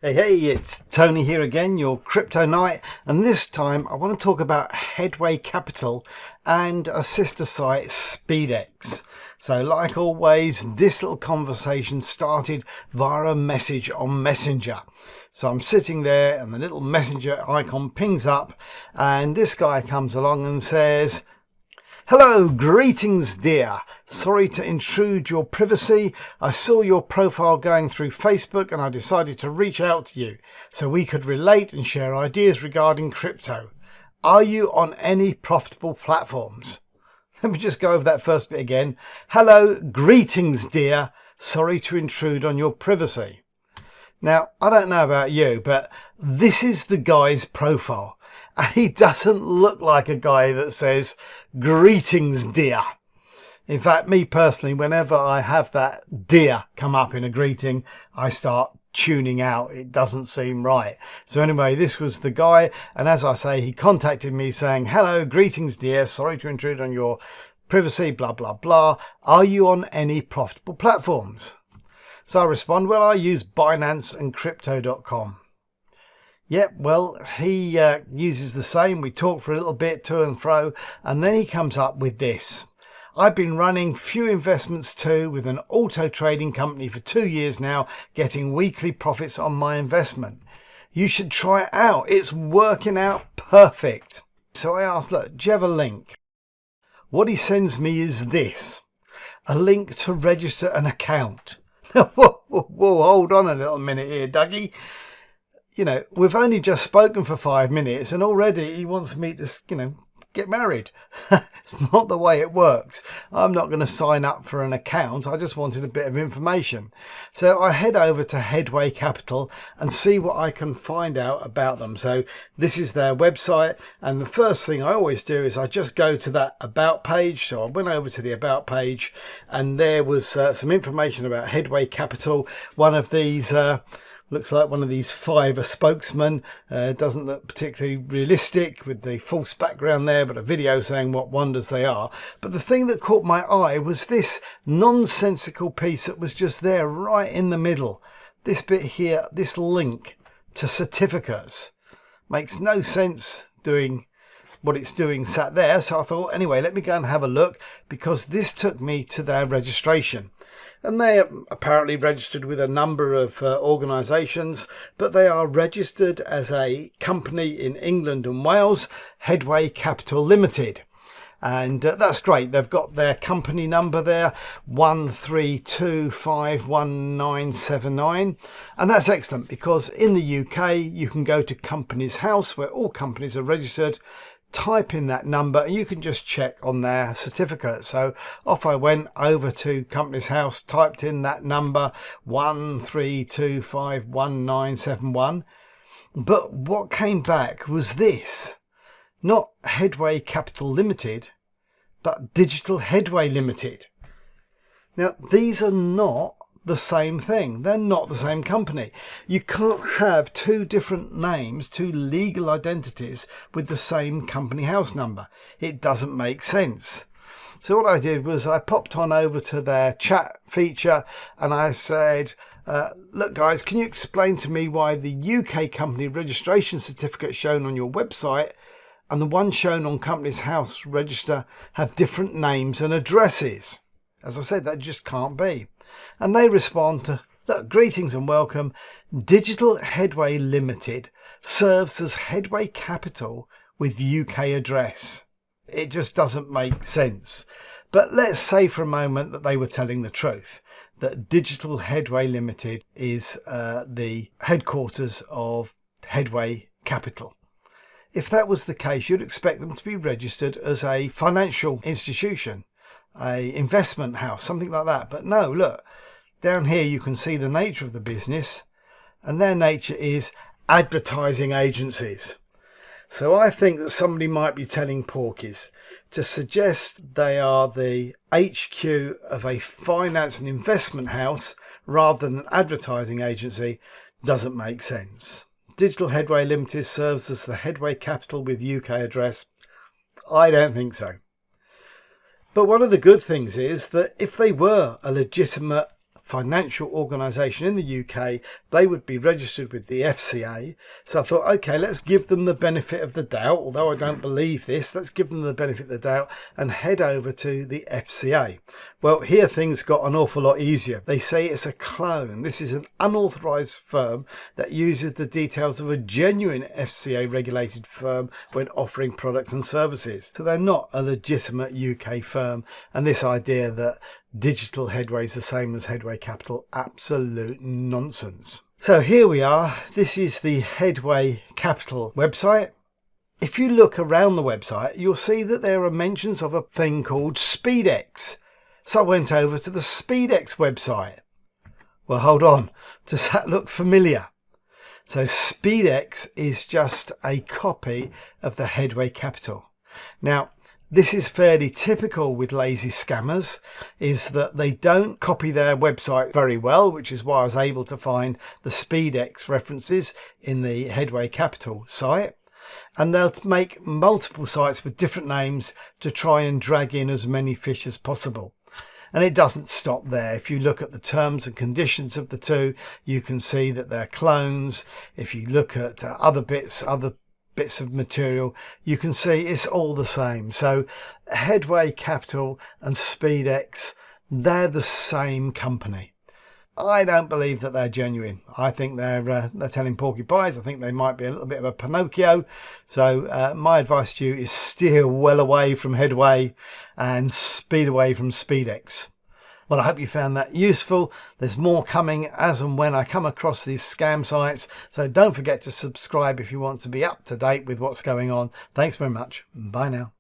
Hey, it's Tony here again, your crypto knight, and this time I want to talk about Headway Capital and a sister site, SpeedX. So like always, this little conversation started via a message on Messenger. So I'm sitting there and the little messenger icon pings up and this guy comes along and says, "Hello, greetings dear. Sorry to intrude your privacy. I saw your profile going through Facebook and I decided to reach out to you so we could relate and share ideas regarding crypto. Are you on any profitable platforms?" Let me just go over that first bit again. Hello, greetings dear. Sorry to intrude on your privacy. Now, I don't know about you, but this is the guy's profile. And he doesn't look like a guy that says, "Greetings, dear." In fact, me personally, whenever I have that dear come up in a greeting, I start tuning out. It doesn't seem right. So anyway, this was the guy. And as I say, he contacted me saying, "Hello, greetings, dear. Sorry to intrude on your privacy, blah, blah, blah. Are you on any profitable platforms?" So I respond, "Well, I use Binance and crypto.com. Yep, well, he uses the same. We talk for a little bit to and fro, and then he comes up with this. "I've been running few investments too with an auto trading company for 2 years now, getting weekly profits on my investment. You should try it out. It's working out perfect." So I asked, "Look, do you have a link?" What he sends me is this, a link to register an account. Whoa, hold on a little minute here, Dougie. You know, we've only just spoken for 5 minutes and already he wants me to, get married. It's not the way it works. I'm not going to sign up for an account. I just wanted a bit of information. So I head over to Headway Capital and see what I can find out about them. So this is their website. And the first thing I always do is I just go to that about page. So I went over to the about page and there was some information about Headway Capital. One of these... looks like one of these Fiverr spokesmen. Doesn't look particularly realistic with the false background there, but a video saying what wonders they are. But the thing that caught my eye was this nonsensical piece that was just there right in the middle. This bit here, this link to certificates. Makes no sense doing what it's doing sat there. So I thought, anyway, let me go and have a look, because this took me to their registration. And they are apparently registered with a number of organisations, but they are registered as a company in England and Wales, Headway Capital Limited. And that's great. They've got their company number there, 1325179. And that's excellent, because in the UK, you can go to Companies House, where all companies are registered, type in that number and you can just check on their certificate. So off I went over to Companies House, typed in that number 1325179. But what came back was this, not Headway Capital Limited, but Digital Headway Limited. Now these are not the same thing. They're not the same company. You can't have two different names, two legal identities with the same company house number. It doesn't make sense. So what I did was I popped on over to their chat feature and I said, "Look guys, can you explain to me why the UK company registration certificate shown on your website and the one shown on Companies House register have different names and addresses?" As I said, that just can't be. And they respond to, "Look, greetings and welcome. Digital Headway Limited serves as Headway Capital with UK address." It just doesn't make sense. But let's say for a moment that they were telling the truth, that Digital Headway Limited is the headquarters of Headway Capital. If that was the case, you'd expect them to be registered as a financial institution, a investment house, something like that. But no, look, down here you can see the nature of the business, and their nature is advertising agencies. So I think that somebody might be telling porkies. To suggest they are the HQ of a finance and investment house rather than an advertising agency doesn't make sense. Digital Headway Limited serves as the Headway Capital with UK address. I don't think so. But one of the good things is that if they were a legitimate financial organisation in the UK. They would be registered with the FCA. So I thought, okay, let's give them the benefit of the doubt. Although I don't believe this, let's give them the benefit of the doubt and head over to the FCA. Well, here things got an awful lot easier. They say it's a clone. This is an unauthorised firm that uses the details of a genuine FCA regulated firm when offering products and services. So they're not a legitimate UK firm. And this idea that digital Headway is the same as Headway Capital, absolute nonsense. So here we are. This is the Headway Capital website. If you look around the website, you'll see that there are mentions of a thing called SpeedX. So I went over to the SpeedX website. Well, hold on. Does that look familiar? So SpeedX is just a copy of the Headway Capital. Now, this is fairly typical with lazy scammers, is that they don't copy their website very well, which is why I was able to find the SpeedX references in the Headway Capital site. And they'll make multiple sites with different names to try and drag in as many fish as possible. And it doesn't stop there. If you look at the terms and conditions of the two, you can see that they're clones. If you look at other bits of material, you can see it's all the same. So Headway Capital and SpeedX, they're the same company. I don't believe that they're genuine. I think they're telling porcupines. I think they might be a little bit of a Pinocchio. So my advice to you is steer well away from Headway and speed away from SpeedX. Well, I hope you found that useful. There's more coming as and when I come across these scam sites. So don't forget to subscribe if you want to be up to date with what's going on. Thanks very much. Bye now.